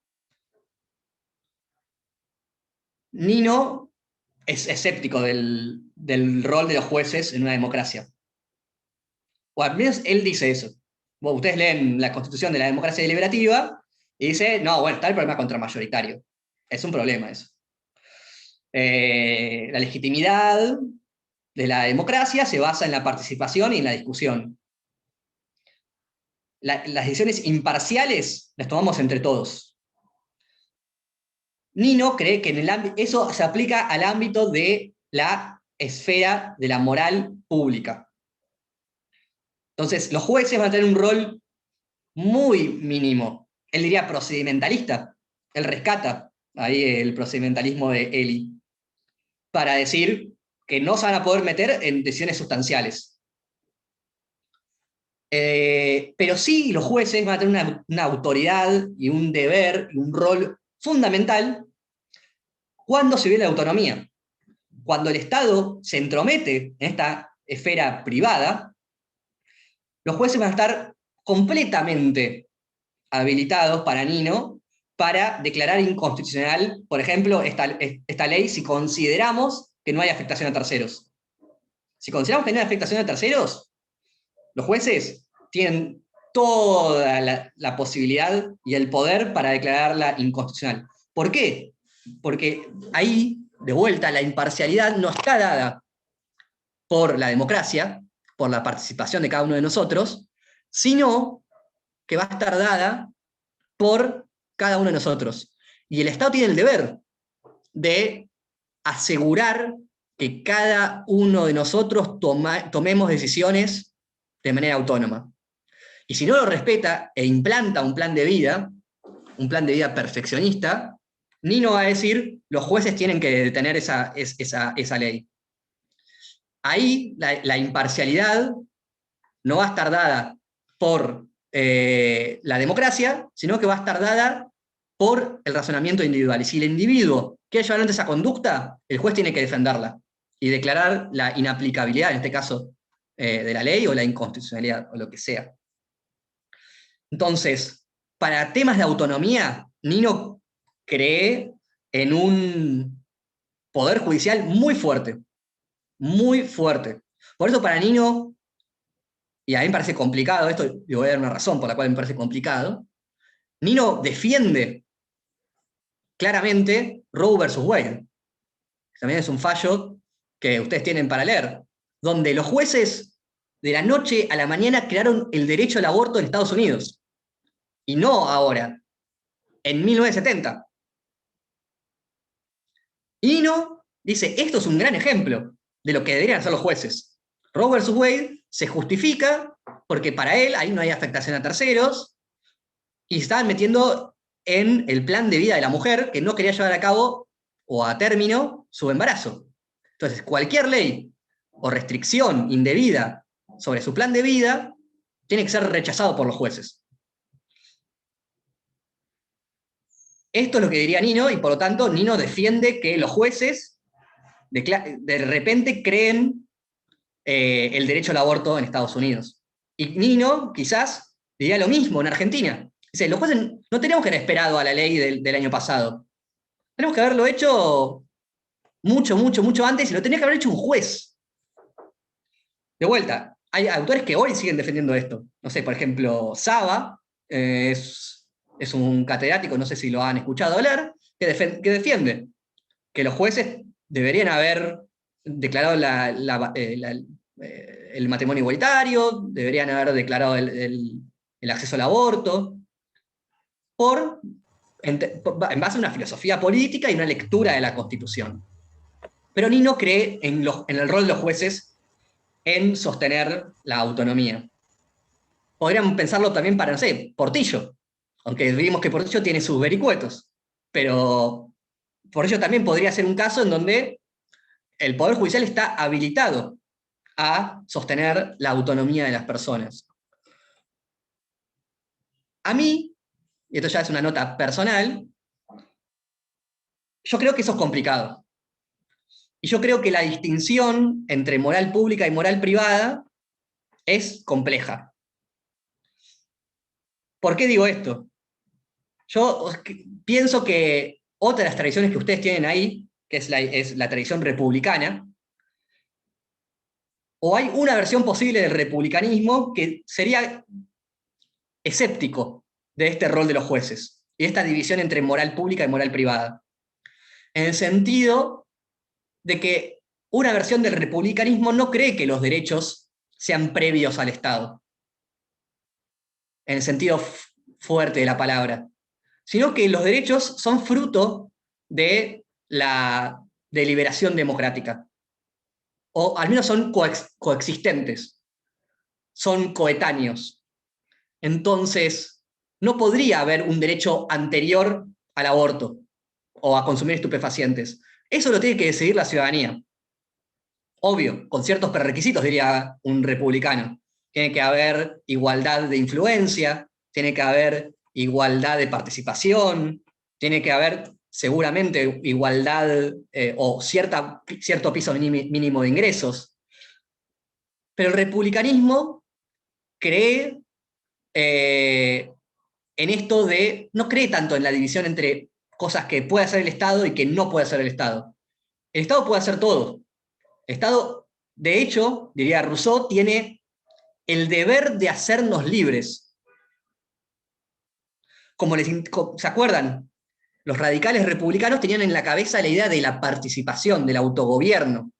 A: Nino es escéptico del rol de los jueces en una democracia. O al menos él dice eso. Bueno, ustedes leen la Constitución de la democracia deliberativa y dice, no, bueno, está el problema contramayoritario. Es un problema eso. La legitimidad de la democracia se basa en la participación y en la discusión. Las decisiones imparciales las tomamos entre todos. Nino cree que eso se aplica al ámbito de la esfera de la moral pública. Entonces, los jueces van a tener un rol muy mínimo. Él diría procedimentalista. Él rescata ahí el procedimentalismo de Eli para decir que no se van a poder meter en decisiones sustanciales. Pero sí, los jueces van a tener una autoridad y un deber y un rol fundamental cuando se viene la autonomía. Cuando el Estado se entromete en esta esfera privada, los jueces van a estar completamente habilitados para Nino para declarar inconstitucional, por ejemplo, esta ley si consideramos que no hay afectación a terceros. Si consideramos que no hay afectación a terceros, los jueces tienen toda la posibilidad y el poder para declararla inconstitucional. ¿Por qué? Porque ahí, de vuelta, la imparcialidad no está dada por la democracia, por la participación de cada uno de nosotros, sino que va a estar dada por cada uno de nosotros. Y el Estado tiene el deber de asegurar que cada uno de nosotros tomemos decisiones de manera autónoma. Y si no lo respeta e implanta un plan de vida perfeccionista, Nino va a decir, los jueces tienen que detener esa ley. Ahí la imparcialidad no va a estar dada por la democracia, sino que va a estar dada por el razonamiento individual. Y si el individuo quiere llevar adelante esa conducta, el juez tiene que defenderla y declarar la inaplicabilidad, en este caso, de la ley o la inconstitucionalidad, o lo que sea. Entonces, para temas de autonomía, Nino cree en un poder judicial muy fuerte. Muy fuerte. Por eso para Nino, y a mí me parece complicado esto, y voy a dar una razón por la cual me parece complicado, Nino defiende claramente Roe versus Wade. También es un fallo que ustedes tienen para leer, donde los jueces de la noche a la mañana crearon el derecho al aborto en Estados Unidos. Y no ahora, en 1970. Y Nino dice, esto es un gran ejemplo de lo que deberían hacer los jueces. Roe versus Wade se justifica porque para él ahí no hay afectación a terceros y estaban metiendo en el plan de vida de la mujer que no quería llevar a cabo o a término su embarazo. Entonces, cualquier ley o restricción indebida sobre su plan de vida tiene que ser rechazado por los jueces. Esto es lo que diría Nino, y por lo tanto Nino defiende que los jueces de repente creen el derecho al aborto en Estados Unidos. Y Nino quizás diría lo mismo en Argentina. Dice, los jueces no tenemos que haber esperado a la ley del año pasado. Tenemos que haberlo hecho mucho antes, y lo tenía que haber hecho un juez. De vuelta, hay autores que hoy siguen defendiendo esto. No sé, por ejemplo, Saba es un catedrático, no sé si lo han escuchado hablar, que defiende que los jueces deberían haber declarado el matrimonio igualitario, deberían haber declarado el acceso al aborto, en base a una filosofía política y una lectura de la Constitución. Pero Nino cree en el rol de los jueces en sostener la autonomía. Podrían pensarlo también para, no sé, Portillo, aunque vimos que Portillo tiene sus vericuetos, pero Portillo también podría ser un caso en donde el Poder Judicial está habilitado a sostener la autonomía de las personas. A mí, y esto ya es una nota personal, yo creo que eso es complicado. Y yo creo que la distinción entre moral pública y moral privada es compleja. ¿Por qué digo esto? Yo pienso que otra de las tradiciones que ustedes tienen ahí, que es la tradición republicana, o hay una versión posible del republicanismo que sería escéptico de este rol de los jueces y de esta división entre moral pública y moral privada. En el sentido de que una versión del republicanismo no cree que los derechos sean previos al Estado, en el sentido fuerte de la palabra, sino que los derechos son fruto de la deliberación democrática, o al menos son coexistentes, son coetáneos. Entonces, no podría haber un derecho anterior al aborto o a consumir estupefacientes. Eso lo tiene que decidir la ciudadanía. Obvio, con ciertos prerequisitos, diría un republicano. Tiene que haber igualdad de influencia, tiene que haber igualdad de participación, tiene que haber seguramente igualdad o cierto piso mínimo de ingresos. Pero el republicanismo cree en esto de, no cree tanto en la división entre cosas que puede hacer el Estado y que no puede hacer el Estado. El Estado puede hacer todo. El Estado, de hecho, diría Rousseau, tiene el deber de hacernos libres. ¿Se acuerdan? Los radicales republicanos tenían en la cabeza la idea de la participación, del autogobierno,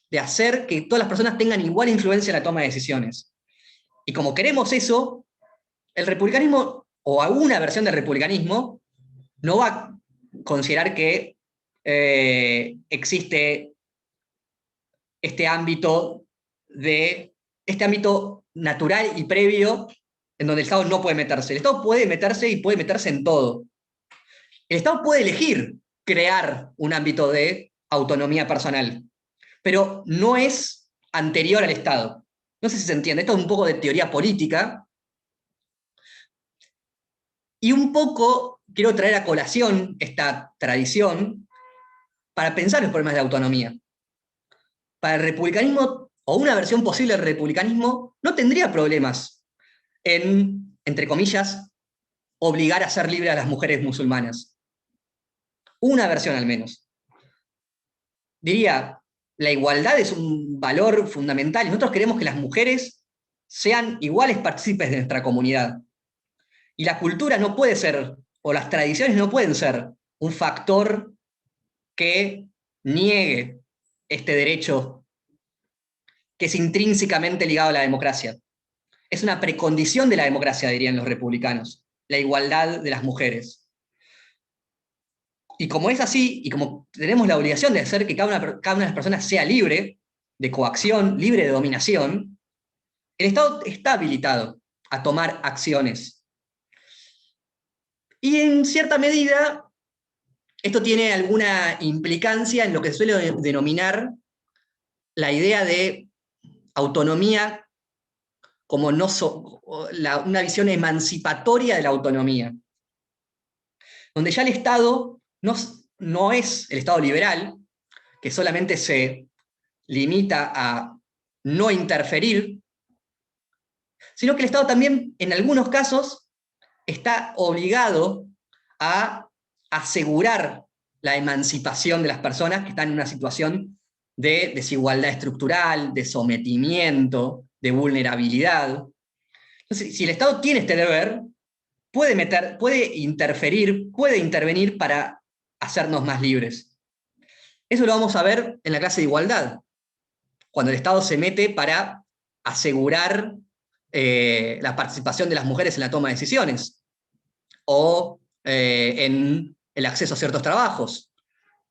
A: de hacer que todas las personas tengan igual influencia en la toma de decisiones. Y como queremos eso, el republicanismo, o alguna versión del republicanismo, no va a considerar que existe este ámbito natural y previo en donde el Estado no puede meterse. El Estado puede meterse y puede meterse en todo. El Estado puede elegir crear un ámbito de autonomía personal, pero no es anterior al Estado. No sé si se entiende, esto es un poco de teoría política, y un poco quiero traer a colación esta tradición para pensar los problemas de autonomía. Para el republicanismo, o una versión posible del republicanismo, no tendría problemas en, entre comillas, obligar a ser libre a las mujeres musulmanas. Una versión al menos. Diría, la igualdad es un valor fundamental y nosotros queremos que las mujeres sean iguales partícipes de nuestra comunidad. Y la cultura no puede ser, o las tradiciones no pueden ser, un factor que niegue este derecho que es intrínsecamente ligado a la democracia. Es una precondición de la democracia, dirían los republicanos, la igualdad de las mujeres. Y como es así, y como tenemos la obligación de hacer que cada una de las personas sea libre de coacción, libre de dominación, el Estado está habilitado a tomar acciones. Y en cierta medida, esto tiene alguna implicancia en lo que se suele denominar la idea de autonomía como una visión emancipatoria de la autonomía, donde ya el Estado no es el Estado liberal, que solamente se limita a no interferir, sino que el Estado también, en algunos casos, está obligado a asegurar la emancipación de las personas que están en una situación de desigualdad estructural, de sometimiento, de vulnerabilidad. Entonces, si el Estado tiene este deber, puede interferir, puede intervenir para hacernos más libres. Eso lo vamos a ver en la clase de igualdad, cuando el Estado se mete para asegurar la participación de las mujeres en la toma de decisiones, o en el acceso a ciertos trabajos.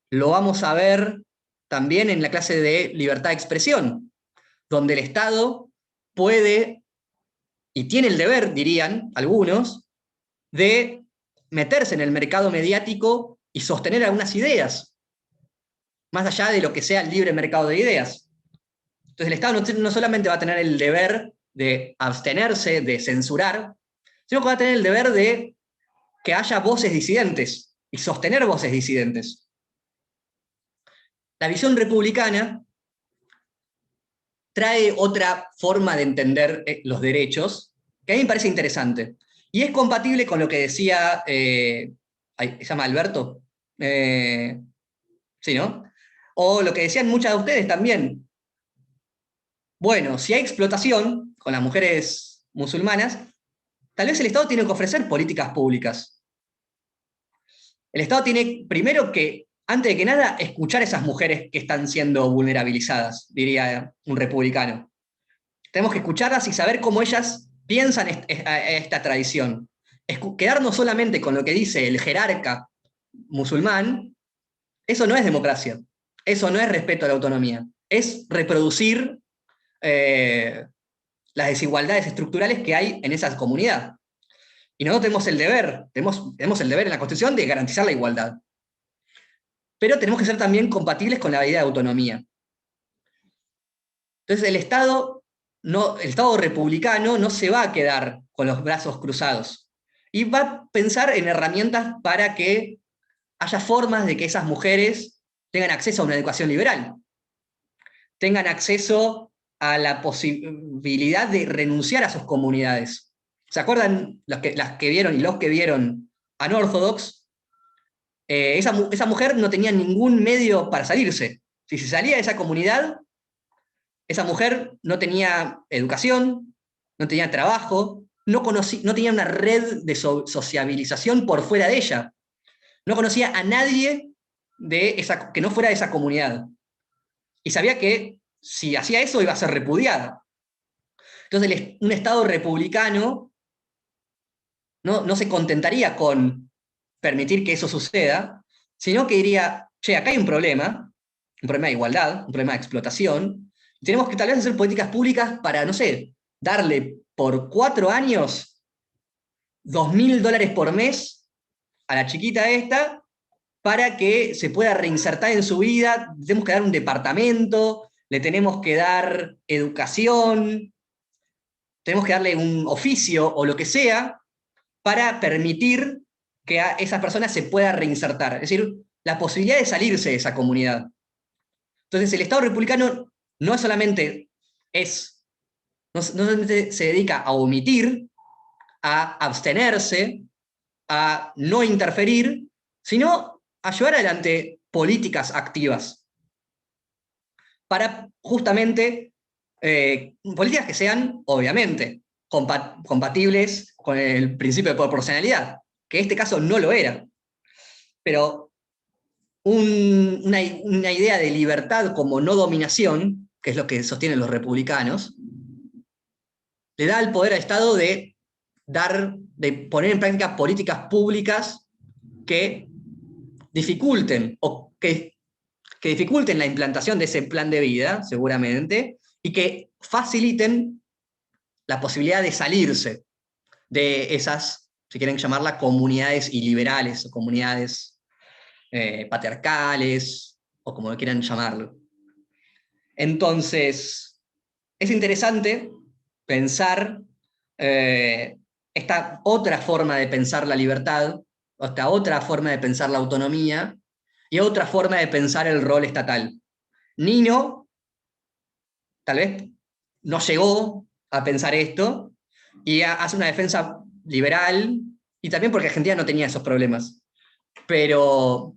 A: Lo vamos a ver también en la clase de libertad de expresión, donde el Estado puede y tiene el deber, dirían algunos, de meterse en el mercado mediático y sostener algunas ideas, más allá de lo que sea el libre mercado de ideas. Entonces el Estado no solamente va a tener el deber de abstenerse, de censurar, sino que va a tener el deber de que haya voces disidentes y sostener voces disidentes. La visión republicana trae otra forma de entender los derechos, que a mí me parece interesante. Y es compatible con lo que decía, ¿se llama Alberto? Sí, ¿no? O lo que decían muchas de ustedes también. Bueno, si hay explotación con las mujeres musulmanas, tal vez el Estado tiene que ofrecer políticas públicas. El Estado tiene, primero que, antes de que nada, escuchar a esas mujeres que están siendo vulnerabilizadas, diría un republicano. Tenemos que escucharlas y saber cómo ellas piensan esta tradición. Quedarnos solamente con lo que dice el jerarca musulmán, eso no es democracia, eso no es respeto a la autonomía, es reproducir las desigualdades estructurales que hay en esa comunidad. Y nosotros tenemos el deber, tenemos el deber en la Constitución de garantizar la igualdad. Pero tenemos que ser también compatibles con la idea de autonomía. Entonces el Estado republicano no se va a quedar con los brazos cruzados. Y va a pensar en herramientas para que haya formas de que esas mujeres tengan acceso a una educación liberal, tengan acceso a la posibilidad de renunciar a sus comunidades. ¿Se acuerdan las que vieron y los que vieron Unorthodox? Esa mujer no tenía ningún medio para salirse. Si se salía de esa comunidad, esa mujer no tenía educación, no tenía trabajo, no tenía una red de sociabilización por fuera de ella. No conocía a nadie que no fuera de esa comunidad. Y sabía que si hacía eso iba a ser repudiada. Entonces un Estado republicano no se contentaría con permitir que eso suceda, sino que diría, che, acá hay un problema de igualdad, un problema de explotación, y tenemos que tal vez hacer políticas públicas para, no sé, darle por 4 años $2.000 por mes a la chiquita esta, para que se pueda reinsertar en su vida. Tenemos que dar un departamento, le tenemos que dar educación, tenemos que darle un oficio o lo que sea, para permitir que a esa persona se pueda reinsertar. Es decir, la posibilidad de salirse de esa comunidad. Entonces el Estado republicano no solamente se dedica a omitir, a abstenerse, a no interferir, sino a llevar adelante políticas activas para justamente políticas que sean, obviamente, compatibles con el principio de proporcionalidad, que en este caso no lo era. Pero una idea de libertad como no dominación, que es lo que sostienen los republicanos, le da el poder al Estado de poner en práctica políticas públicas que dificulten, o que dificulten la implantación de ese plan de vida, seguramente, y que faciliten la posibilidad de salirse de esas, si quieren llamarlas, comunidades iliberales, o comunidades patriarcales, o como quieran llamarlo. Entonces, es interesante pensar esta otra forma de pensar la libertad, esta otra forma de pensar la autonomía, y otra forma de pensar el rol estatal. Nino, tal vez, no llegó a pensar esto, y hace una defensa liberal, y también porque Argentina no tenía esos problemas. Pero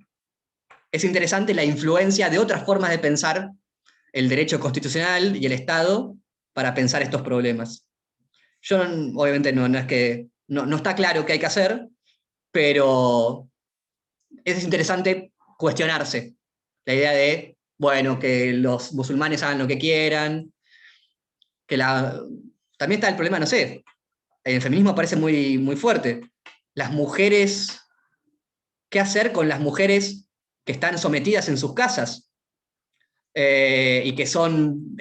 A: es interesante la influencia de otras formas de pensar el derecho constitucional y el Estado para pensar estos problemas. Yo, obviamente, no está claro qué hay que hacer, pero es interesante cuestionarse la idea de, bueno, que los musulmanes hagan lo que quieran, también está el problema, no sé, el feminismo parece muy, muy fuerte. Las mujeres, ¿qué hacer con las mujeres que están sometidas en sus casas y que son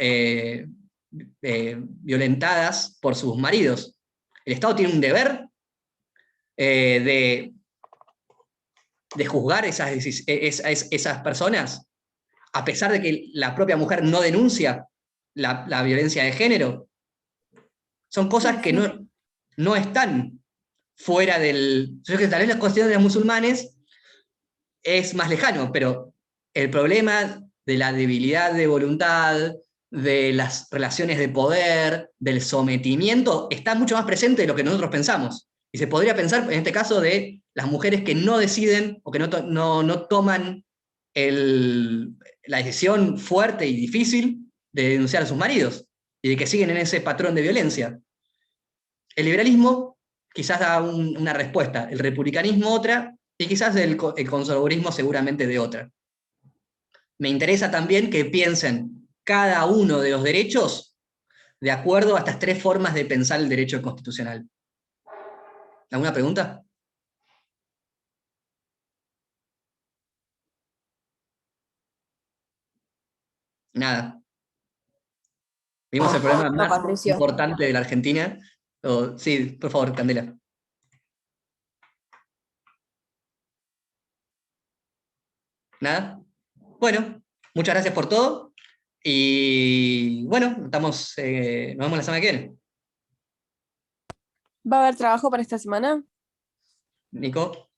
A: violentadas por sus maridos? El Estado tiene un deber de juzgar esas personas, a pesar de que la propia mujer no denuncia la violencia de género. Son cosas que no están fuera del... Yo creo que tal vez la cuestión de los musulmanes es más lejano, pero el problema de la debilidad de voluntad, de las relaciones de poder, del sometimiento, está mucho más presente de lo que nosotros pensamos. Y se podría pensar, en este caso, de las mujeres que no deciden o que no toman la decisión fuerte y difícil de denunciar a sus maridos, y de que siguen en ese patrón de violencia. El liberalismo quizás da una respuesta, el republicanismo otra, y quizás el conservadurismo seguramente de otra. Me interesa también que piensen cada uno de los derechos de acuerdo a estas tres formas de pensar el derecho constitucional. ¿Alguna pregunta? Nada. Vimos el problema más
D: Patricio.
A: importante de la Argentina. Sí, por favor, Candela. ¿Nada? Bueno, muchas gracias por todo. Y bueno, nos vemos la semana que viene.
D: ¿Va a haber trabajo para esta semana?
A: Nico.